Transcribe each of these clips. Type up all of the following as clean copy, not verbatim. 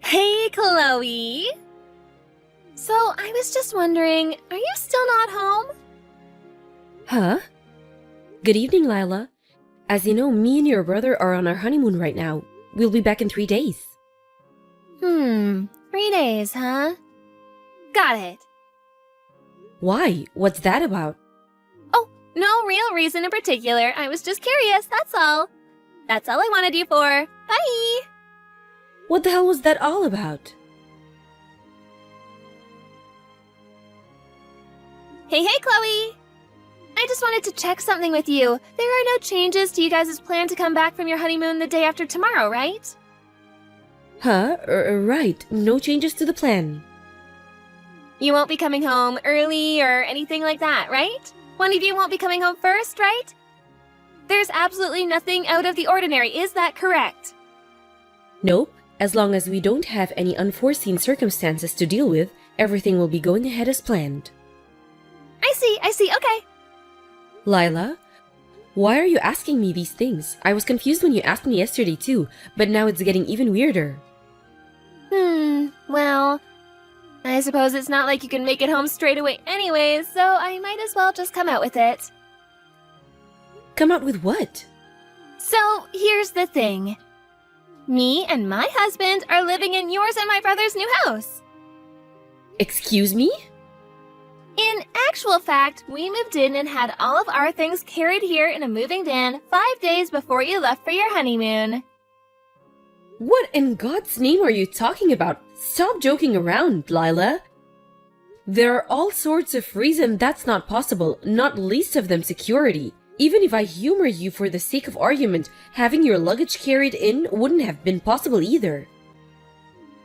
Hey, Chloe! So, I was just wondering, are you still not home? Huh? Good evening, Lila. As you know, me and your brother are on our honeymoon right now. We'll be back in 3 days. 3 days, huh? Got it. Why? What's that about? Oh, no real reason in particular. I was just curious, that's all. That's all I wanted you for. Bye! What the hell was that all about? Hey, Chloe! I just wanted to check something with you. There are no changes to you guys' plan to come back from your honeymoon the day after tomorrow, right? Huh? Right. No changes to the plan. You won't be coming home early or anything like that, right? One of you won't be coming home first, right? There's absolutely nothing out of the ordinary, is that correct? Nope. As long as we don't have any unforeseen circumstances to deal with, everything will be going ahead as planned. I see, okay. Lila, why are you asking me these things? I was confused when you asked me yesterday too, but now it's getting even weirder. Well, I suppose it's not like you can make it home straight away anyways, so I might as well just come out with it. Come out with what? So, here's the thing. Me and my husband are living in yours and my brother's new house. Excuse me? In actual fact, we moved in and had all of our things carried here in a moving van 5 days before you left for your honeymoon. What in God's name are you talking about? Stop joking around, Lila. There are all sorts of reasons that's not possible, not least of them security. Even if I humor you for the sake of argument, having your luggage carried in wouldn't have been possible either.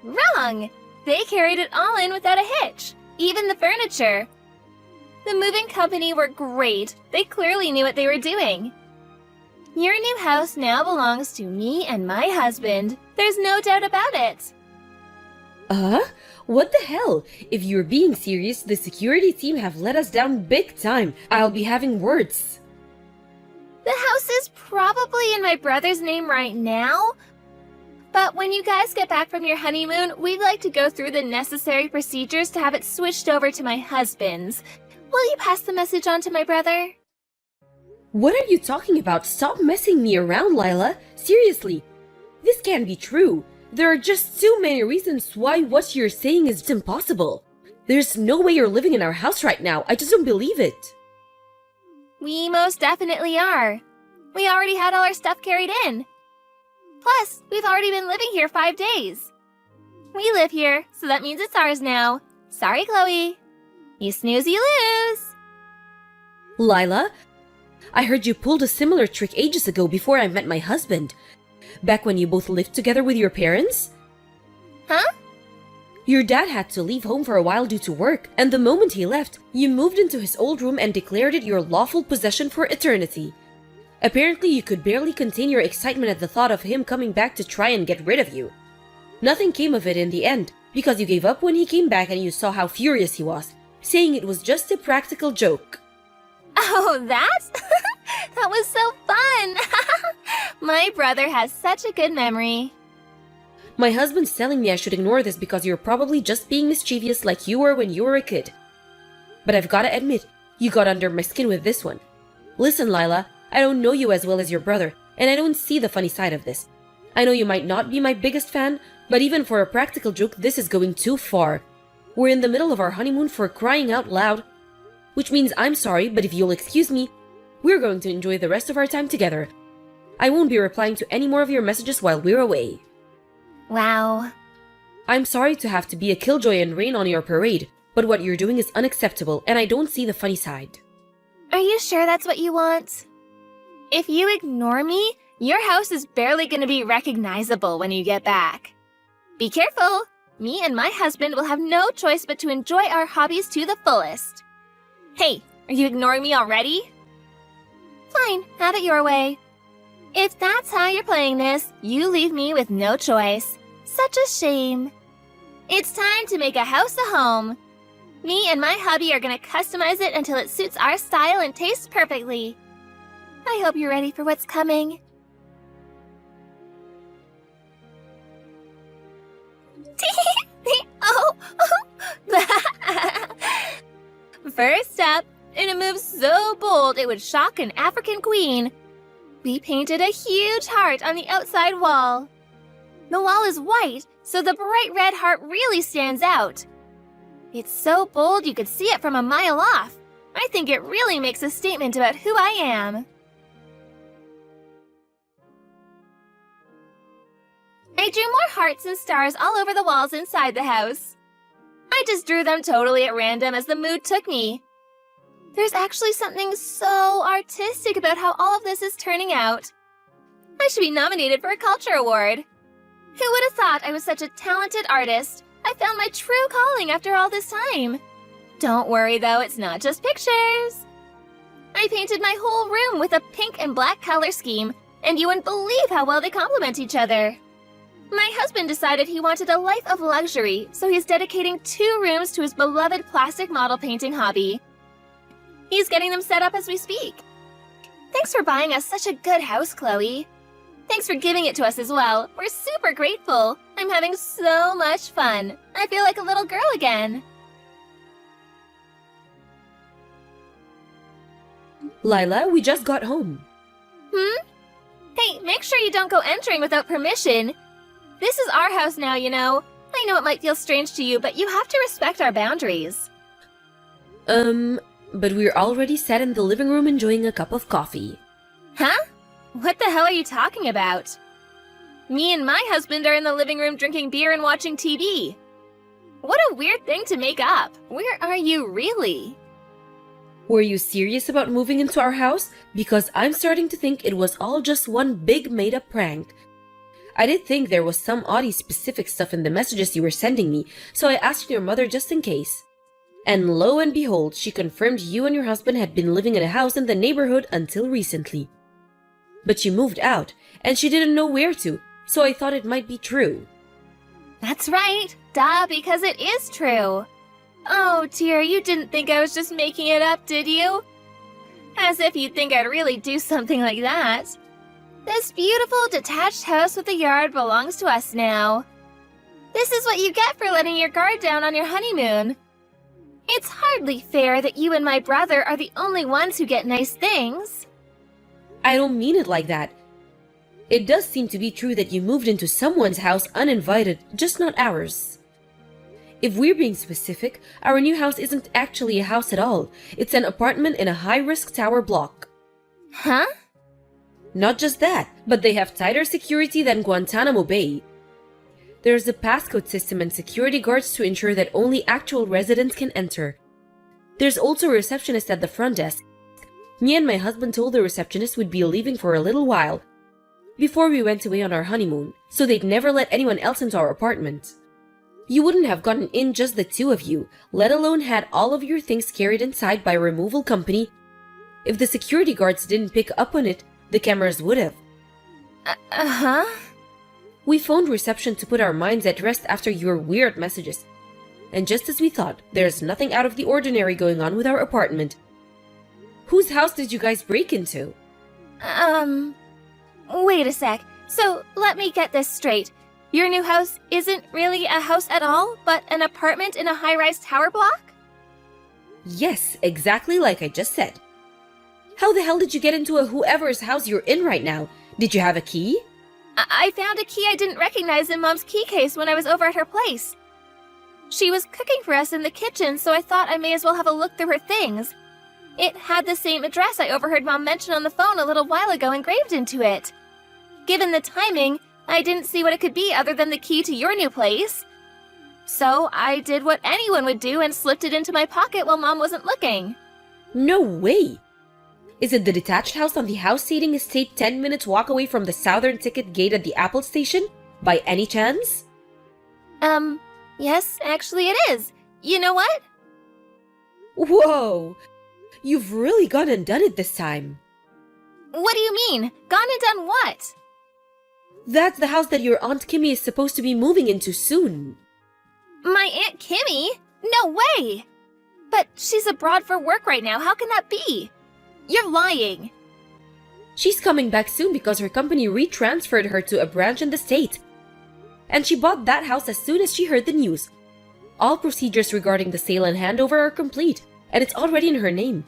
Wrong! They carried it all in without a hitch, even the furniture. The moving company were great. They clearly knew what they were doing. Your new house now belongs to me and my husband. There's no doubt about it. What the hell? If you're being serious, the security team have let us down big time. I'll be having words. The house is probably in my brother's name right now, but when you guys get back from your honeymoon, we'd like to go through the necessary procedures to have it switched over to my husband's. Will you pass the message on to my brother? What are you talking about? Stop messing me around, Lila. Seriously, this can't be true. There are just too many reasons why what you're saying is impossible. There's no way you're living in our house right now. I just don't believe it. We most definitely are. We already had all our stuff carried in. Plus, we've already been living here 5 days. We live here, so that means it's ours now. Sorry, Chloe. You snooze, you lose. Lila, I heard you pulled a similar trick ages ago before I met my husband. Back when you both lived together with your parents? Huh? Your dad had to leave home for a while due to work, and the moment he left, you moved into his old room and declared it your lawful possession for eternity. Apparently, you could barely contain your excitement at the thought of him coming back to try and get rid of you. Nothing came of it in the end, because you gave up when he came back and you saw how furious he was, saying it was just a practical joke. Oh, that? That was so fun! My brother has such a good memory. My husband's telling me I should ignore this because you're probably just being mischievous like you were when you were a kid. But I've gotta admit, you got under my skin with this one. Listen, Lila, I don't know you as well as your brother, and I don't see the funny side of this. I know you might not be my biggest fan, but even for a practical joke, this is going too far. We're in the middle of our honeymoon for crying out loud. Which means I'm sorry, but if you'll excuse me, we're going to enjoy the rest of our time together. I won't be replying to any more of your messages while we're away. Wow. I'm sorry to have to be a killjoy and rain on your parade, but what you're doing is unacceptable, and I don't see the funny side. Are you sure that's what you want? If you ignore me, your house is barely going to be recognizable when you get back. Be careful! Me and my husband will have no choice but to enjoy our hobbies to the fullest. Hey, are you ignoring me already? Fine, have it your way. If that's how you're playing this, you leave me with no choice. Such a shame. It's time to make a house a home. Me and my hubby are gonna customize it until it suits our style and tastes perfectly. I hope you're ready for what's coming. Oh! First up, in a move so bold it would shock an African queen, we painted a huge heart on the outside wall. The wall is white, so the bright red heart really stands out. It's so bold you could see it from a mile off. I think it really makes a statement about who I am. I drew more hearts and stars all over the walls inside the house. I just drew them totally at random as the mood took me. There's actually something so artistic about how all of this is turning out. I should be nominated for a culture award. Who would have thought I was such a talented artist? I found my true calling after all this time. Don't worry though, it's not just pictures. I painted my whole room with a pink and black color scheme, and you wouldn't believe how well they complement each other. My husband decided he wanted a life of luxury, so he's dedicating 2 rooms to his beloved plastic model painting hobby. He's getting them set up as we speak. Thanks for buying us such a good house, Chloe. Thanks for giving it to us as well. We're super grateful. I'm having so much fun. I feel like a little girl again. Lila, we just got home. Hey, make sure you don't go entering without permission. This is our house now, you know. I know it might feel strange to you, but you have to respect our boundaries. But we're already sat in the living room enjoying a cup of coffee. Huh? What the hell are you talking about? Me and my husband are in the living room drinking beer and watching TV. What a weird thing to make up. Where are you really? Were you serious about moving into our house? Because I'm starting to think it was all just one big made-up prank. I did think there was some oddly specific stuff in the messages you were sending me, so I asked your mother just in case. And lo and behold, she confirmed you and your husband had been living in a house in the neighborhood until recently. But you moved out, and she didn't know where to, so I thought it might be true. That's right. Duh, because it is true. Oh dear, you didn't think I was just making it up, did you? As if you'd think I'd really do something like that. This beautiful detached house with a yard belongs to us now. This is what you get for letting your guard down on your honeymoon. It's hardly fair that you and my brother are the only ones who get nice things. I don't mean it like that. It does seem to be true that you moved into someone's house uninvited, just not ours. If we're being specific, our new house isn't actually a house at all. It's an apartment in a high-risk tower block. Huh? Not just that, but they have tighter security than Guantanamo Bay. There's a passcode system and security guards to ensure that only actual residents can enter. There's also a receptionist at the front desk. Me and my husband told the receptionist we'd be leaving for a little while before we went away on our honeymoon, so they'd never let anyone else into our apartment. You wouldn't have gotten in just the 2 of you, let alone had all of your things carried inside by a removal company. If the security guards didn't pick up on it, the cameras would have. Uh-huh? We phoned reception to put our minds at rest after your weird messages. And just as we thought, there's nothing out of the ordinary going on with our apartment. Whose house did you guys break into? Wait a sec. So, let me get this straight. Your new house isn't really a house at all, but an apartment in a high-rise tower block? Yes, exactly like I just said. How the hell did you get into whoever's house you're in right now? Did you have a key? I found a key I didn't recognize in Mom's key case when I was over at her place. She was cooking for us in the kitchen, so I thought I may as well have a look through her things. It had the same address I overheard Mom mention on the phone a little while ago engraved into it. Given the timing, I didn't see what it could be other than the key to your new place. So I did what anyone would do and slipped it into my pocket while Mom wasn't looking. No way! Is it the detached house on the house seating estate 10 minutes walk away from the southern ticket gate at the Apple station? By any chance? Yes, actually it is. You know what? Whoa! You've really gone and done it this time. What do you mean? Gone and done what? That's the house that your Aunt Kimmy is supposed to be moving into soon. My Aunt Kimmy? No way! But she's abroad for work right now. How can that be? You're lying. She's coming back soon because her company retransferred her to a branch in the state. and she bought that house as soon as she heard the news. All procedures regarding the sale and handover are complete, and it's already in her name.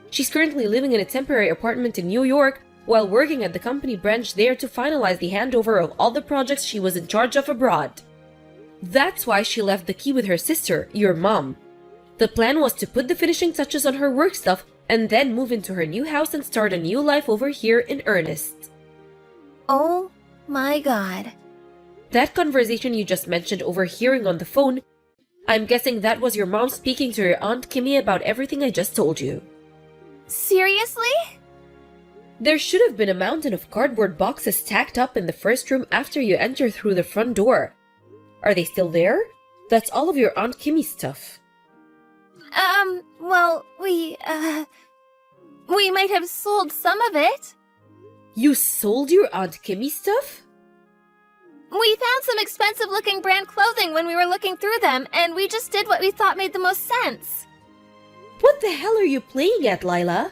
She's currently living in a temporary apartment in New York while working at the company branch there to finalize the handover of all the projects she was in charge of abroad. That's why she left the key with her sister, your mom. The plan was to put the finishing touches on her work stuff and then move into her new house and start a new life over here in earnest. Oh my god. That conversation you just mentioned overhearing on the phone, I'm guessing that was your mom speaking to your Aunt Kimmy about everything I just told you. Seriously? There should have been a mountain of cardboard boxes stacked up in the first room after you enter through the front door. Are they still there? That's all of your Aunt Kimmy's stuff. Well, we might have sold some of it. You sold your Aunt Kimmy's stuff? We found some expensive-looking brand clothing when we were looking through them, and we just did what we thought made the most sense. What the hell are you playing at, Lila?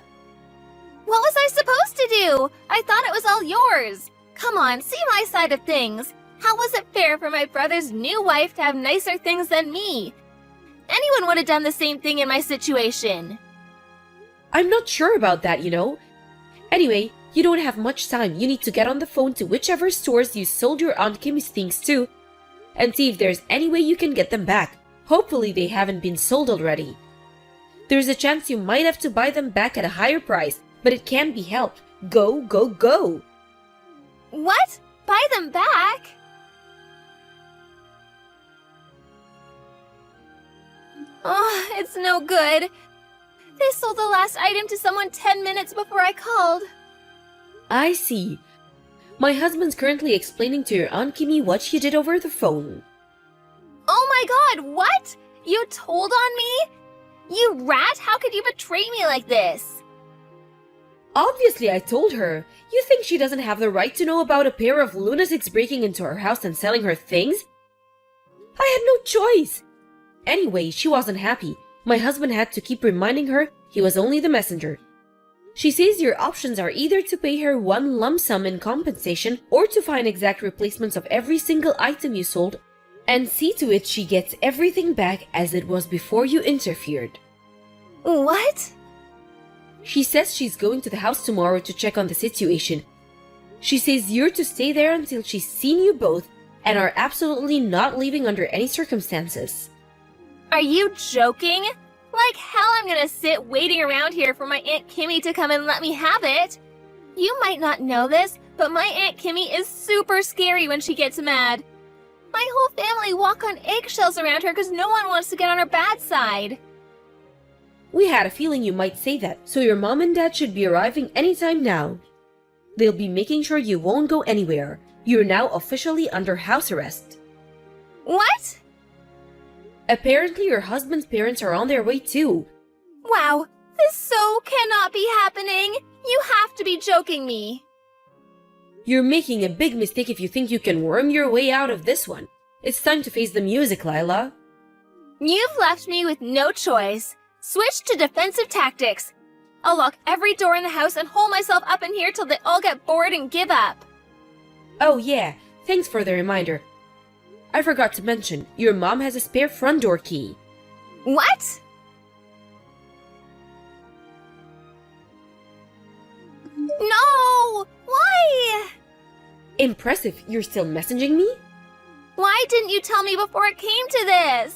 What was I supposed to do? I thought it was all yours. Come on, see my side of things. How was it fair for my brother's new wife to have nicer things than me? Anyone would have done the same thing in my situation. I'm not sure about that, you know. Anyway, you don't have much time. You need to get on the phone to whichever stores you sold your Aunt Kimmy's things to and see if there's any way you can get them back. Hopefully they haven't been sold already. There's a chance you might have to buy them back at a higher price, but it can't be helped. Go, go, go! What? Buy them back? Oh, it's no good. They sold the last item to someone 10 minutes before I called. I see. My husband's currently explaining to your Aunt Kimmy what you did over the phone. Oh my god, what? You told on me? You rat, how could you betray me like this? Obviously, I told her. You think she doesn't have the right to know about a pair of lunatics breaking into her house and selling her things? I had no choice. Anyway, she wasn't happy. My husband had to keep reminding her he was only the messenger. She says your options are either to pay her one lump sum in compensation or to find exact replacements of every single item you sold and see to it she gets everything back as it was before you interfered. What? She says she's going to the house tomorrow to check on the situation. She says you're to stay there until she's seen you both and are absolutely not leaving under any circumstances. Are you joking? Like hell I'm gonna sit waiting around here for my Aunt Kimmy to come and let me have it. You might not know this, but my Aunt Kimmy is super scary when she gets mad. My whole family walk on eggshells around her because no one wants to get on her bad side. We had a feeling you might say that, so your mom and dad should be arriving anytime now. They'll be making sure you won't go anywhere. You're now officially under house arrest. What? Apparently your husband's parents are on their way too. Wow, this so cannot be happening. You have to be joking me. You're making a big mistake if you think you can worm your way out of this one. It's time to face the music, Lila. You've left me with no choice. Switch to defensive tactics. I'll lock every door in the house and hold myself up in here till they all get bored and give up. Oh yeah, thanks for the reminder. I forgot to mention, your mom has a spare front door key. What? No! Why? Impressive, you're still messaging me? Why didn't you tell me before it came to this?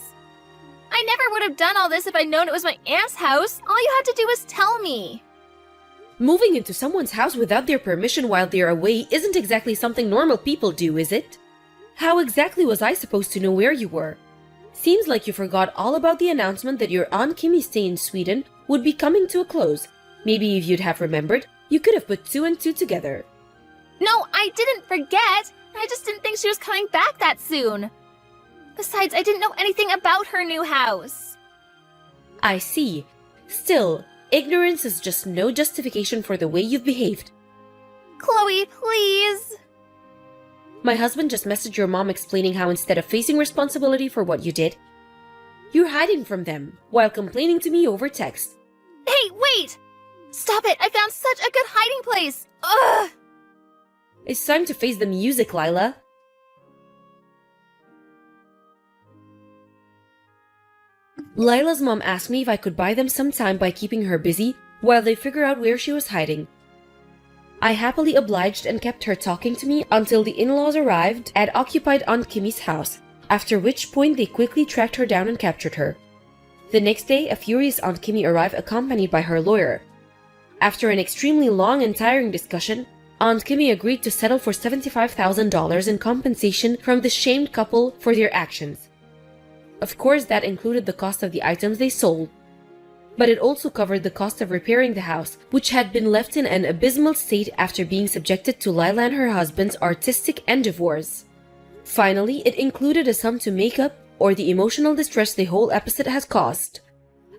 I never would have done all this if I'd known it was my aunt's house. All you had to do was tell me. Moving into someone's house without their permission while they're away isn't exactly something normal people do, is it? How exactly was I supposed to know where you were? Seems like you forgot all about the announcement that your Aunt Kimmy's stay in Sweden would be coming to a close. Maybe if you'd have remembered, you could have put two and two together. No, I didn't forget. I just didn't think she was coming back that soon. Besides, I didn't know anything about her new house. I see. Still, ignorance is just no justification for the way you've behaved. Chloe, please. My husband just messaged your mom explaining how instead of facing responsibility for what you did, you're hiding from them while complaining to me over text. Hey, wait! Stop it! I found such a good hiding place! Ugh! It's time to face the music, Lila. Lila's mom asked me if I could buy them some time by keeping her busy while they figure out where she was hiding. I happily obliged and kept her talking to me until the in-laws arrived and occupied Aunt Kimmy's house, after which point they quickly tracked her down and captured her. The next day, a furious Aunt Kimmy arrived accompanied by her lawyer. After an extremely long and tiring discussion, Aunt Kimmy agreed to settle for $75,000 in compensation from the shamed couple for their actions. Of course, that included the cost of the items they sold, but it also covered the cost of repairing the house, which had been left in an abysmal state after being subjected to Lila and her husband's artistic endeavors. Finally, it included a sum to make up or the emotional distress the whole episode has caused.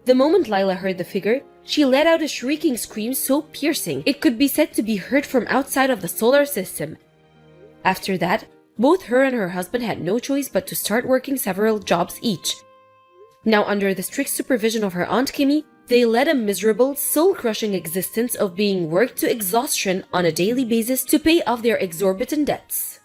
The moment Lila heard the figure, she let out a shrieking scream so piercing it could be said to be heard from outside of the solar system. After that, both her and her husband had no choice but to start working several jobs each. Now, under the strict supervision of her Aunt Kimmy, they led a miserable, soul-crushing existence of being worked to exhaustion on a daily basis to pay off their exorbitant debts.